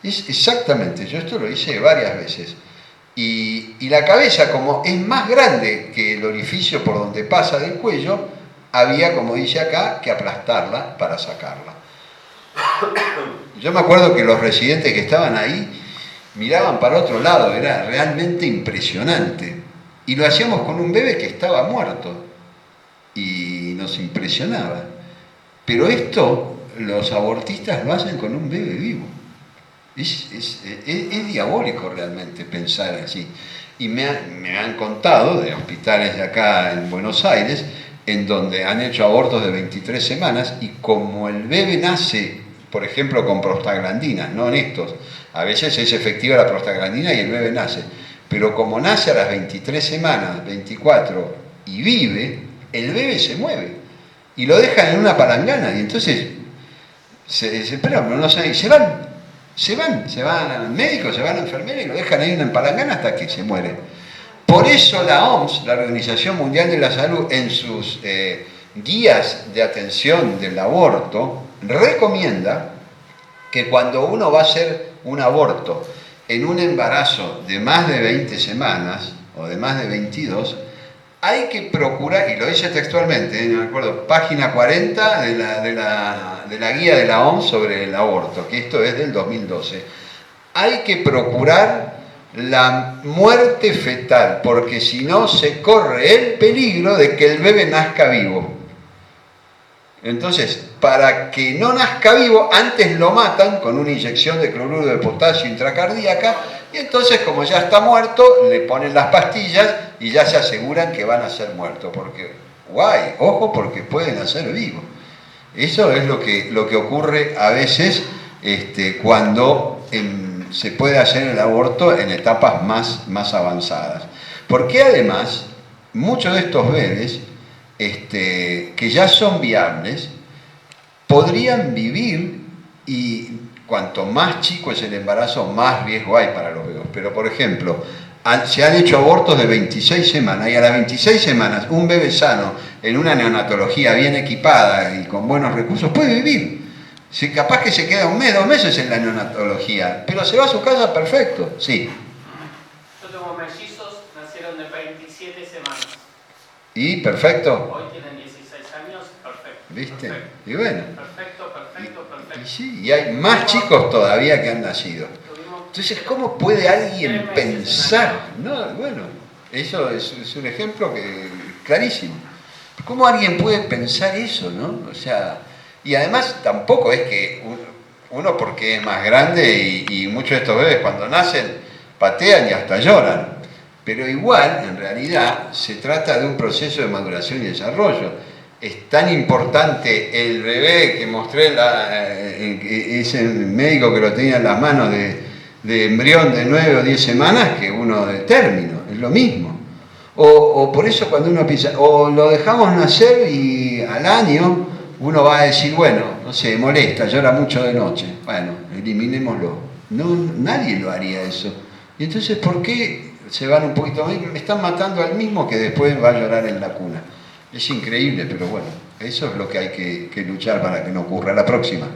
Speaker 2: Es exactamente, yo esto lo hice varias veces. Y la cabeza, como es más grande que el orificio por donde pasa del cuello, había, como dice acá, que aplastarla para sacarla. Yo me acuerdo que los residentes que estaban ahí miraban para otro lado, era realmente impresionante. Y lo hacíamos con un bebé que estaba muerto y nos impresionaba. Pero esto los abortistas lo hacen con un bebé vivo. Es diabólico realmente pensar así. Y me han contado de hospitales de acá en Buenos Aires en donde han hecho abortos de 23 semanas y como el bebé nace, por ejemplo, con prostaglandinas, no en estos, a veces es efectiva la prostaglandina y el bebé nace, pero como nace a las 23 semanas, 24, y vive, el bebé se mueve y lo dejan en una palangana y entonces pero no saben, se van al médico, se van a la enfermera y lo dejan ahí en una palangana hasta que se muere. Por eso la OMS, la Organización Mundial de la Salud, en sus guías de atención del aborto, recomienda que cuando uno va a hacer un aborto en un embarazo de más de 20 semanas o de más de 22, hay que procurar, y lo dice textualmente, no me acuerdo, página 40 de la guía de la OMS sobre el aborto, que esto es del 2012, hay que procurar la muerte fetal, porque si no se corre el peligro de que el bebé nazca vivo. Entonces, para que no nazca vivo, antes lo matan con una inyección de cloruro de potasio intracardíaca, y entonces, como ya está muerto, le ponen las pastillas y ya se aseguran que van a ser muertos. Porque, guay, ojo, porque pueden nacer vivos. Eso es lo que ocurre a veces cuando se puede hacer el aborto en etapas más avanzadas. Porque además, muchos de estos bebés que ya son viables, podrían vivir, y cuanto más chico es el embarazo, más riesgo hay para los bebés. Pero, por ejemplo, se han hecho abortos de 26 semanas, y a las 26 semanas un bebé sano, en una neonatología bien equipada y con buenos recursos, puede vivir. Si capaz que se queda un mes, 2 meses en la neonatología, pero se va a su casa perfecto, sí.
Speaker 3: Yo tengo mellizos, nacieron de 27 semanas.
Speaker 2: ¿Y perfecto?
Speaker 3: Hoy tienen 16 años, perfecto.
Speaker 2: ¿Viste?
Speaker 3: Perfecto.
Speaker 2: Y bueno.
Speaker 3: Perfecto.
Speaker 2: Y sí, y hay más chicos todavía que han nacido. Entonces, ¿cómo puede alguien pensar? No, bueno, eso es un ejemplo clarísimo. ¿Cómo alguien puede pensar eso, no? O sea, y además tampoco es que uno porque es más grande y muchos de estos bebés cuando nacen patean y hasta lloran. Pero igual, en realidad, se trata de un proceso de maduración y desarrollo. Es tan importante el bebé que mostré, ese médico que lo tenía en las manos de embrión de 9 o 10 semanas, que uno de término, es lo mismo. O por eso cuando uno piensa, o lo dejamos nacer y al año uno va a decir, bueno, no sé, molesta, llora mucho de noche. Bueno, eliminémoslo. No, nadie lo haría eso. Y entonces, ¿por qué se van un poquito más? Me están matando al mismo que después va a llorar en la cuna. Es increíble, pero bueno, eso es lo que hay que luchar para que no ocurra la próxima.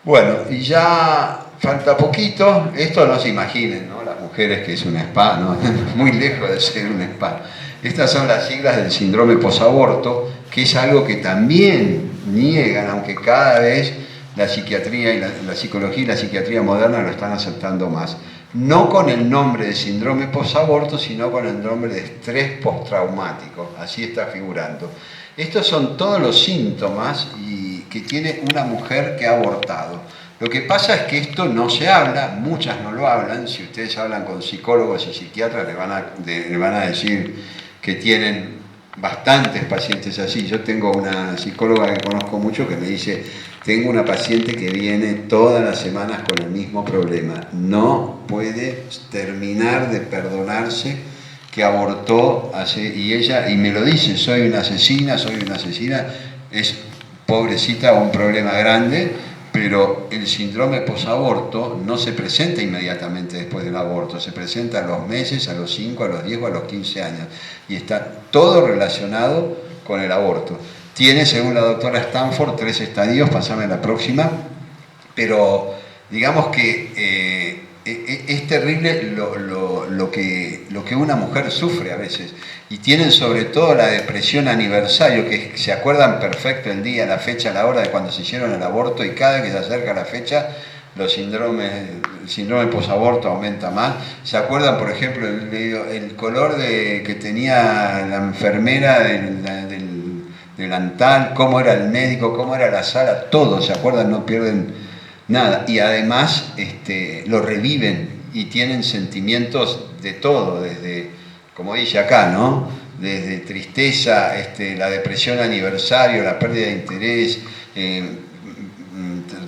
Speaker 2: Bueno, y ya falta poquito, esto no se imaginen, ¿no? Las mujeres que es un spa, ¿no? Muy lejos de ser un spa. Estas son las siglas del síndrome posaborto, que es algo que también niegan, aunque cada vez la psiquiatría y la psicología y la psiquiatría moderna lo están aceptando más. No con el nombre de síndrome posaborto, sino con el nombre de estrés postraumático, así está figurando. Estos son todos los síntomas que tiene una mujer que ha abortado. Lo que pasa es que esto no se habla, muchas no lo hablan. Si ustedes hablan con psicólogos y psiquiatras, le van a decir que tienen bastantes pacientes así. Yo tengo una psicóloga que conozco mucho que me dice, tengo una paciente que viene todas las semanas con el mismo problema. No puede terminar de perdonarse que abortó y me lo dice, soy una asesina, es pobrecita, un problema grande, pero el síndrome posaborto no se presenta inmediatamente después del aborto, se presenta a los meses, a los 5, a los 10 o a los 15 años, y está todo relacionado con el aborto. Tiene, según la doctora Stanford, 3 estadios, pasame la próxima, pero digamos que es terrible lo que una mujer sufre a veces. Y tienen sobre todo la depresión aniversario, que se acuerdan perfecto el día, la fecha, la hora de cuando se hicieron el aborto, y cada vez que se acerca la fecha, el síndrome posaborto aumenta más. ¿Se acuerdan, por ejemplo, el color que tenía la enfermera del delantal, cómo era el médico, cómo era la sala? Todo, ¿se acuerdan? No pierden nada. Y además lo reviven y tienen sentimientos de todo, desde, como dice acá, ¿no? Desde tristeza, la depresión aniversario, la pérdida de interés,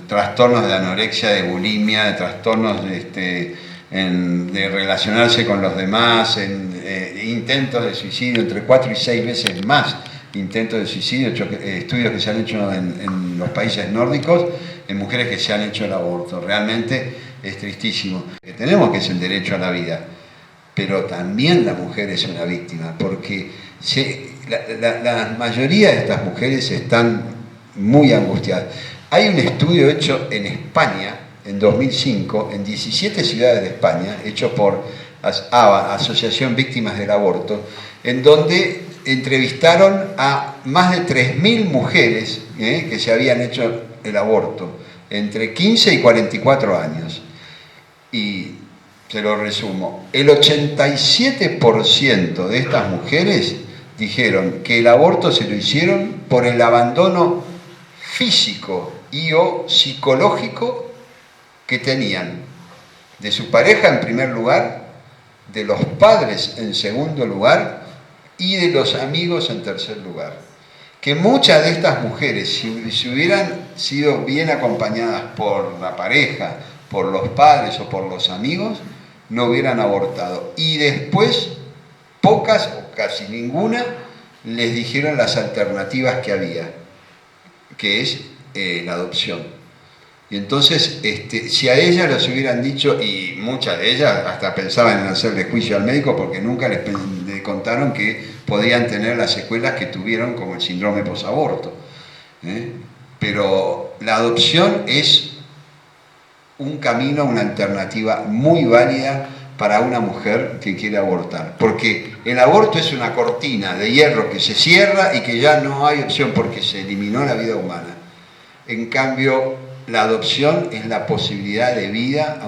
Speaker 2: trastornos de anorexia, de bulimia, de trastornos de relacionarse con los demás, intentos de suicidio, entre 4 y 6 veces más intentos de suicidio, estudios que se han hecho en los países nórdicos, en mujeres que se han hecho el aborto. Realmente es tristísimo. Lo que tenemos que es el derecho a la vida, pero también la mujer es una víctima, porque la mayoría de estas mujeres están muy angustiadas. Hay un estudio hecho en España, en 2005, en 17 ciudades de España, hecho por AVA, Asociación Víctimas del Aborto, en donde entrevistaron a más de 3.000 mujeres que se habían hecho el aborto, entre 15 y 44 años. Y se lo resumo, el 87% de estas mujeres dijeron que el aborto se lo hicieron por el abandono físico y o psicológico que tenían de su pareja en primer lugar, de los padres en segundo lugar y de los amigos en tercer lugar. Que muchas de estas mujeres, si hubieran sido bien acompañadas por la pareja, por los padres o por los amigos, no hubieran abortado. Y después, pocas o casi ninguna, les dijeron las alternativas que había, que es la adopción. Y entonces, si a ellas les hubieran dicho, y muchas de ellas hasta pensaban en hacerle juicio al médico porque nunca les contaron que podían tener las secuelas que tuvieron, como el síndrome posaborto. Pero la adopción es un camino, una alternativa muy válida para una mujer que quiere abortar. Porque el aborto es una cortina de hierro que se cierra y que ya no hay opción porque se eliminó la vida humana. En cambio, la adopción es la posibilidad de vida